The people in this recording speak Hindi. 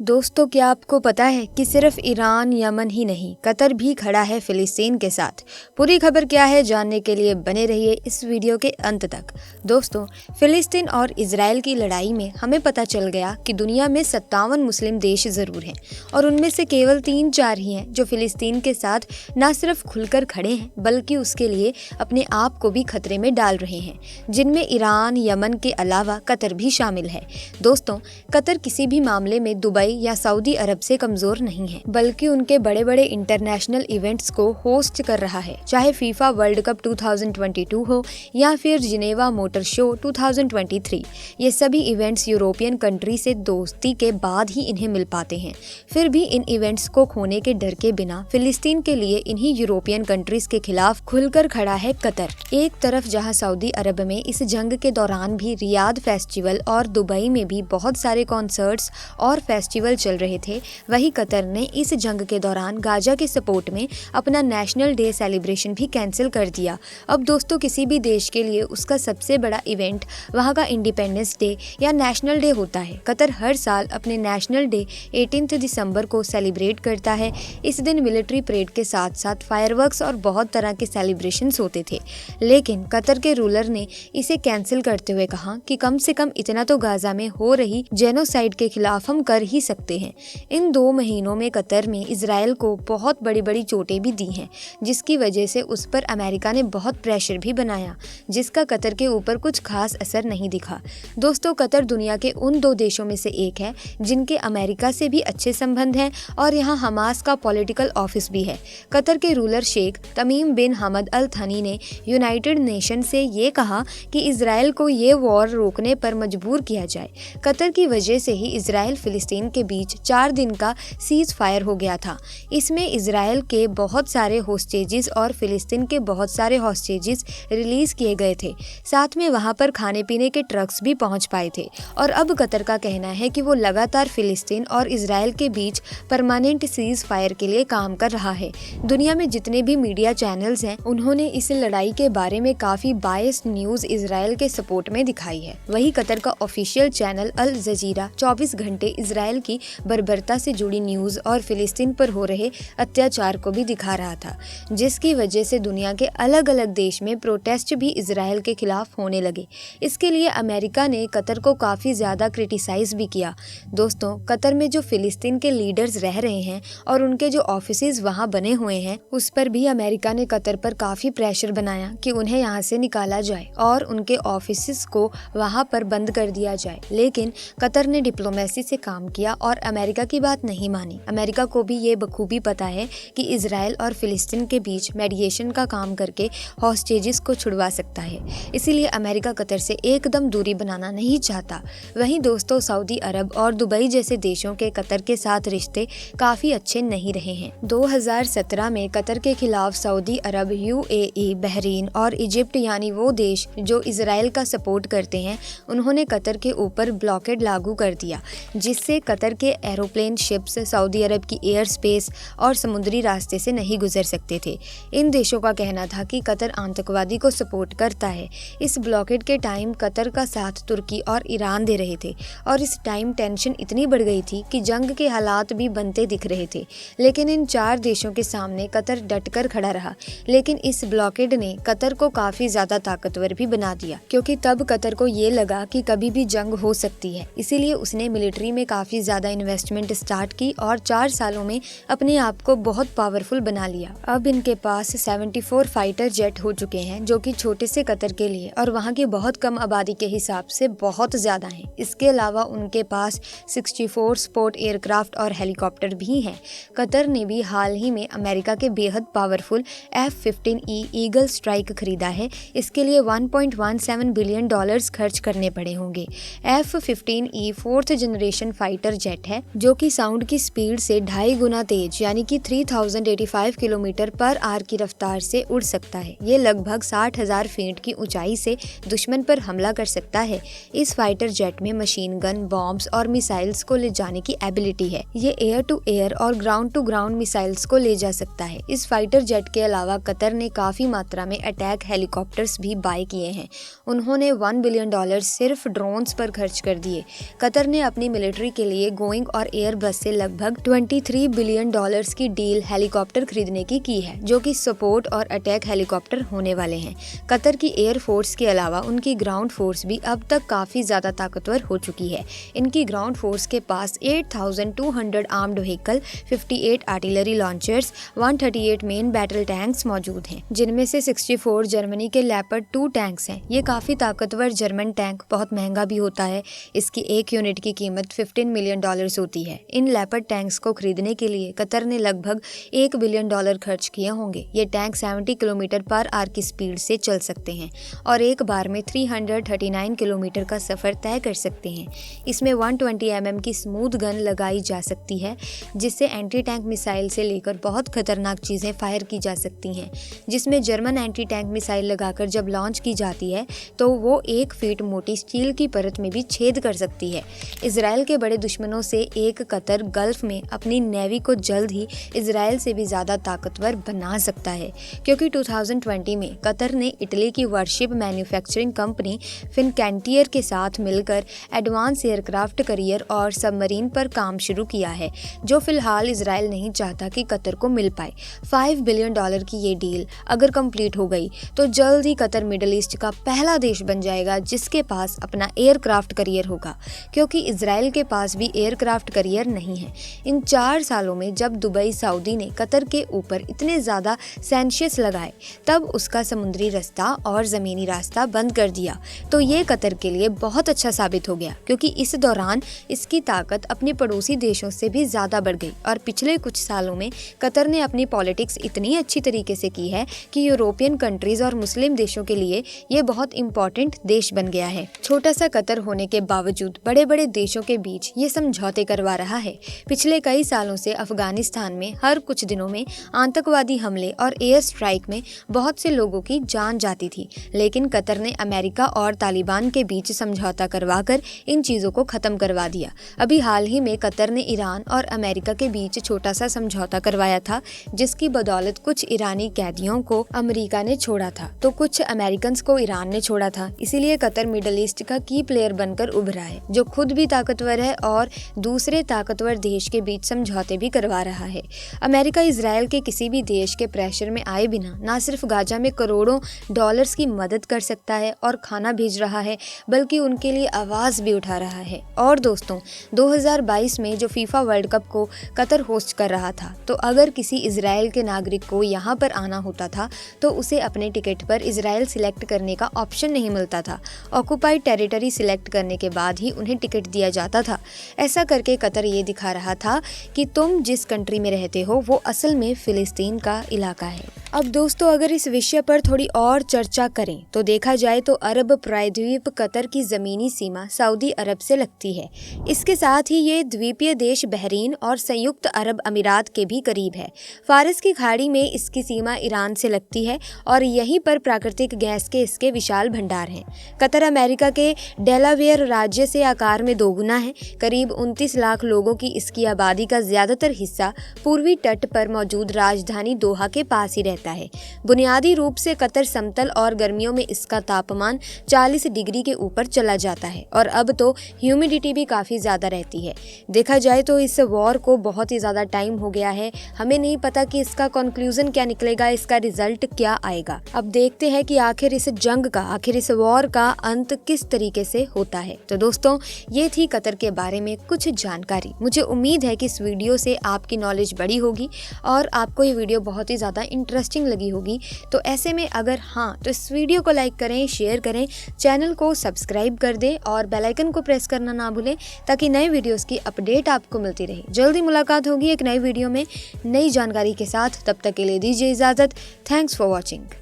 दोस्तों, क्या आपको पता है कि सिर्फ ईरान, यमन ही नहीं, कतर भी खड़ा है फिलिस्तीन के साथ। पूरी खबर क्या है जानने के लिए बने रहिए इस वीडियो के अंत तक। दोस्तों, फिलिस्तीन और इजराइल की लड़ाई में हमें पता चल गया कि दुनिया में 57 मुस्लिम देश जरूर हैं और उनमें से केवल 3-4 ही हैं जो फिलिस्तीन के साथ न सिर्फ खुलकर खड़े हैं बल्कि उसके लिए अपने आप को भी खतरे में डाल रहे हैं, जिनमें ईरान, यमन के अलावा कतर भी शामिल है। दोस्तों, कतर किसी भी मामले में दुबई या सऊदी अरब से कमजोर नहीं है, बल्कि उनके बड़े बड़े इंटरनेशनल इवेंट्स को होस्ट कर रहा है, चाहे फीफा वर्ल्ड कप 2022 हो या फिर जिनेवा मोटर शो 2023। ये सभी इवेंट्स यूरोपियन कंट्री से दोस्ती के बाद ही इन्हें मिल पाते हैं। फिर भी इन इवेंट्स को खोने के डर के बिना फिलिस्तीन के लिए इन्हीं यूरोपियन कंट्रीज के खिलाफ खुलकर खड़ा है कतर। एक तरफ जहां सऊदी अरब में इस जंग के दौरान भी रियाद फेस्टिवल और दुबई में भी बहुत सारे कॉन्सर्ट्स और फेस्टिवल चल रहे थे, वहीं कतर ने इस जंग के दौरान गाजा के सपोर्ट में अपना नेशनल डे सेलिब्रेशन भी कैंसिल कर दिया। अब दोस्तों, किसी भी देश के लिए उसका सबसे बड़ा इवेंट वहां का इंडिपेंडेंस डे या नेशनल डे होता है। कतर हर साल अपने नेशनल डे 18 दिसंबर को सेलिब्रेट करता है। इस दिन मिलिट्री परेड के साथ साथ फायरवर्क्स और बहुत तरह के सेलिब्रेशंस होते थे, लेकिन कतर के रूलर ने इसे कैंसिल करते हुए कहा कि कम से कम इतना तो गाजा में हो रही जेनोसाइड के खिलाफ हम कर ही सकते हैं। इन 2 महीनों में कतर में इजराइल को बहुत बड़ी बड़ी चोटें भी दी हैं, जिसकी वजह से उस पर अमेरिका ने बहुत प्रेशर भी बनाया, जिसका कतर के ऊपर कुछ खास असर नहीं दिखा। दोस्तों, कतर दुनिया के उन 2 देशों में से एक है जिनके अमेरिका से भी अच्छे संबंध हैं और यहाँ हमास का पॉलिटिकल ऑफिस भी है। कतर के रूलर शेख तमीम बिन हमद अल थनी ने यूनाइटेड नेशन से ये कहा कि इजराइल को ये वॉर रोकने पर मजबूर किया जाए। कतर की वजह से ही इजराइल फिलिस्तीन के बीच 4 दिन का सीज फायर हो गया था। इसमें इजराइल के बहुत सारे होस्टेजेस और फिलिस्तीन के बहुत सारे होस्टेजेस रिलीज किए गए थे। साथ में वहां पर खाने पीने के ट्रक्स भी पहुंच पाए थे और अब कतर का कहना है कि वो लगातार फिलिस्तीन और इजराइल के बीच परमानेंट सीज फायर के लिए काम कर रहा है। दुनिया में जितने भी मीडिया चैनल्स हैं, उन्होंने इस लड़ाई के बारे में काफी बायस्ड न्यूज इजराइल के सपोर्ट में दिखाई है। वही कतर का ऑफिशियल चैनल अल जजीरा 24 घंटे इजराइल की बर्बरता से जुड़ी न्यूज और फिलिस्तीन पर हो रहे अत्याचार को भी दिखा रहा था, जिसकी वजह से दुनिया के अलग अलग देश में प्रोटेस्ट भी इजराइल के खिलाफ होने लगे। इसके लिए अमेरिका ने कतर को काफी ज्यादा क्रिटिसाइज भी किया। दोस्तों, कतर में जो फिलिस्तीन के लीडर्स रह रहे हैं और उनके जो ऑफिसेज वहां बने हुए हैं, उस पर भी अमेरिका ने कतर पर काफी प्रेशर बनाया कि उन्हें यहाँ से निकाला जाए और उनके ऑफिसेज को वहां पर बंद कर दिया जाए। लेकिन कतर ने डिप्लोमेसी से काम किया और अमेरिका की बात नहीं मानी। अमेरिका को भी ये बखूबी पता है कि इजराइल और फिलिस्तीन के बीच मेडिएशन का काम करके हॉस्टेजेस को छुड़वा सकता है, इसीलिए अमेरिका कतर से एकदम दूरी बनाना नहीं चाहता। वहीं दोस्तों, सऊदी अरब और दुबई जैसे देशों के कतर के साथ रिश्ते काफी अच्छे नहीं रहे हैं। 2017 में कतर के खिलाफ सऊदी अरब, यूएई, बहरीन और इजिप्ट यानी वो देश जो इजराइल का सपोर्ट करते हैं, उन्होंने कतर के ऊपर ब्लॉकेड लागू कर दिया, जिससे कतर के एरोप्लेन शिप्स सऊदी अरब की एयर स्पेस और समुद्री रास्ते से नहीं गुजर सकते थे। इन देशों का कहना था कि कतर आतंकवादी को सपोर्ट करता है। इस ब्लॉकेड के टाइम कतर का साथ तुर्की और ईरान दे रहे थे और इस टाइम टेंशन इतनी बढ़ गई थी कि जंग के हालात भी बनते दिख रहे थे। लेकिन इन 4 देशों के सामने कतर डटकर खड़ा रहा। लेकिन इस ब्लॉकेड ने कतर को काफी ज्यादा ताकतवर भी बना दिया, क्योंकि तब कतर को ये लगा कि कभी भी जंग हो सकती है। इसीलिए उसने मिलिट्री में काफी ज्यादा इन्वेस्टमेंट स्टार्ट की और 4 सालों में अपने आप को बहुत पावरफुल बना लिया। अब इनके पास 74 फाइटर जेट हो चुके हैं, जो कि छोटे से कतर के लिए और वहां की बहुत कम आबादी के हिसाब से बहुत ज्यादा हैं। इसके अलावा उनके पास 64 स्पोर्ट एयरक्राफ्ट और हेलीकॉप्टर भी हैं। कतर ने भी हाल ही में अमेरिका के बेहद पावरफुल F-15E ईगल स्ट्राइक खरीदा है। इसके लिए $1.17 बिलियन खर्च करने पड़े होंगे। F-15E 4th generation fighter jet है, जो कि साउंड की स्पीड से 2.5 गुना तेज यानी कि 3085 किलोमीटर पर आवर की रफ्तार से उड़ सकता है। ये लगभग 60,000 फीट की ऊंचाई से दुश्मन पर हमला कर सकता है। इस फाइटर जेट में मशीन गन, बॉम्ब्स और मिसाइल्स को ले जाने की एबिलिटी है। ये एयर टू एयर और ग्राउंड टू ग्राउंड मिसाइल्स को ले जा सकता है। इस फाइटर जेट के अलावा कतर ने काफी मात्रा में अटैक हेलीकॉप्टर्स भी बाय किए हैं। उन्होंने $1 बिलियन सिर्फ ड्रोन्स पर खर्च कर दिए। कतर ने अपनी मिलिट्री के लिए गोइंग और एयरबस से लगभग $23 बिलियन की डील हेलीकॉप्टर खरीदने की है, जो कि सपोर्ट और अटैक हेलीकॉप्टर होने वाले हैं। कतर की एयर फोर्स के अलावा उनकी ग्राउंड फोर्स भी अब तक काफी ज्यादा ताकतवर हो चुकी है। इनकी ग्राउंड फोर्स के पास 8,200 armed vehicle, 58 artillery launchers, 138 main battle tanks मौजूद हैं, जिनमें से 64 जर्मनी के लेपर्ड 2 टैंक्स हैं। ये काफी ताकतवर जर्मन टैंक बहुत महंगा भी होता है। इसकी एक यूनिट की कीमत $15 मिलियन होती है। इन लेपर्ड टैंक्स को खरीदने के लिए कतर ने लगभग $1 बिलियन खर्च किए होंगे। ये टैंक 70 किलोमीटर पर आवर की स्पीड से चल सकते हैं और एक बार में 339 किलोमीटर का सफर तय कर सकते हैं। इसमें 120 mm की स्मूथ गन लगाई जा सकती है, जिससे एंटी टैंक मिसाइल से लेकर बहुत खतरनाक चीजें फायर की जा सकती हैं। जिसमें जर्मन एंटी टैंक मिसाइल लगाकर जब लॉन्च की जाती है तो वो 1 फीट मोटी स्टील की परत में भी छेद कर सकती है। इजराइल के बड़े दुश्मनों से एक कतर गल्फ में अपनी नेवी को जल्द ही इजराइल से भी ज्यादा ताकतवर बना सकता है, क्योंकि 2020 में कतर ने इटली की वारशिप मैन्युफैक्चरिंग कंपनी फिनकैंटियर के साथ मिलकर एडवांस एयरक्राफ्ट करियर और सबमरीन पर काम शुरू किया है, जो फिलहाल इजराइल नहीं चाहता कि कतर को मिल पाए। $5 बिलियन की ये डील अगर कंप्लीट हो गई तो जल्द ही कतर मिडिल ईस्ट का पहला देश बन जाएगा जिसके पास अपना एयरक्राफ्ट करियर होगा, क्योंकि इजराइल के पास भी एयरक्राफ्ट करियर नहीं है। इन 4 सालों में जब दुबई सऊदी ने कतर के ऊपर इतने ज्यादा सैंक्शंस लगाए, तब उसका समुद्री रास्ता और जमीनी रास्ता बंद कर दिया। तो ये कतर के लिए बहुत अच्छा साबित हो गया, क्योंकि इस दौरान इसकी ताकत अपने पड़ोसी देशों से भी ज्यादा बढ़ गई। और पिछले कुछ सालों में कतर ने अपनी पॉलिटिक्स इतनी अच्छी तरीके से की है कि यूरोपियन कंट्रीज और मुस्लिम देशों के लिए ये बहुत इंपॉर्टेंट देश बन गया है। छोटा सा कतर होने के बावजूद बड़े बड़े देशों के बीच ये समझौते करवा रहा है। पिछले कई सालों से अफगानिस्तान में हर कुछ दिनों में आतंकवादी हमले और एयर स्ट्राइक में बहुत से लोगों की जान जाती थी, लेकिन कतर ने अमेरिका और तालिबान के बीच समझौता करवाकर इन चीजों को खत्म करवा दिया। अभी हाल ही में कतर ने ईरान और अमेरिका के बीच छोटा सा समझौता करवाया था, जिसकी बदौलत कुछ ईरानी कैदियों को अमेरिका ने छोड़ा था तो कुछ अमेरिकन को ईरान ने छोड़ा था। इसीलिए कतर मिडिल ईस्ट का की प्लेयर बनकर उभरा है, जो खुद भी ताकतवर है और दूसरे ताकतवर देश के बीच समझौते भी करवा रहा है। अमेरिका इजराइल के किसी भी देश के प्रेशर में आए बिना न सिर्फ गाजा में करोड़ों डॉलर्स की मदद कर सकता है और खाना भेज रहा है, बल्कि उनके लिए आवाज भी उठा रहा है। और दोस्तों, 2022 में जो फीफा वर्ल्ड कप को कतर होस्ट कर रहा था, तो अगर किसी इजराइल के नागरिक को यहाँ पर आना होता था तो उसे अपने टिकट पर इजराइल सिलेक्ट करने का ऑप्शन नहीं मिलता था। ऑक्युपाइड टेरिटरी सिलेक्ट करने के बाद ही उन्हें टिकट दिया जाता था। ऐसा करके कतर ये दिखा रहा था कि तुम जिस कंट्री में रहते हो वो असल में फिलिस्तीन का इलाका है। अब दोस्तों, अगर इस विषय पर थोड़ी और चर्चा करें तो देखा जाए तो अरब प्रायद्वीप कतर की जमीनी सीमा सऊदी अरब से लगती है। इसके साथ ही ये द्वीपीय देश बहरीन और संयुक्त अरब अमीरात के भी करीब है। फारस की खाड़ी में इसकी सीमा ईरान से लगती है और यहीं पर प्राकृतिक गैस के इसके विशाल भंडार हैं। कतर अमेरिका के डेलावेयर राज्य से आकार में दोगुना है। करीब 29 लाख लोगों की इसकी आबादी का ज्यादातर हिस्सा पूर्वी तट पर मौजूद राजधानी दोहा के पास ही रहता है। बुनियादी रूप से कतर समतल और गर्मियों में इसका तापमान 40 डिग्री के ऊपर चला जाता है और अब तो ह्यूमिडिटी भी काफी ज्यादा रहती है। देखा जाए तो इस वॉर को बहुत ही ज्यादा टाइम हो गया है। हमें नहीं पता कि इसका कंक्लूजन क्या निकलेगा, इसका रिजल्ट क्या आएगा। अब देखते हैं कि आखिर इस जंग का, आखिर इस वॉर का अंत किस तरीके से होता है। तो दोस्तों, ये थी कतर के बारे में कुछ जानकारी। मुझे उम्मीद है कि इस वीडियो से आपकी नॉलेज बढ़ी होगी और आपको ये वीडियो बहुत ही ज्यादा इंटरेस्टिंग लगी होगी। तो ऐसे में अगर हाँ, तो इस वीडियो को लाइक करें, शेयर करें, चैनल को सब्सक्राइब कर दें और बेल आइकन को प्रेस करना ना भूलें, ताकि नए वीडियोस की अपडेट आपको मिलती रहे। जल्दी मुलाकात होगी एक नई वीडियो में नई जानकारी के साथ। तब तक के लिए दीजिए इजाजत। Thanks for watching.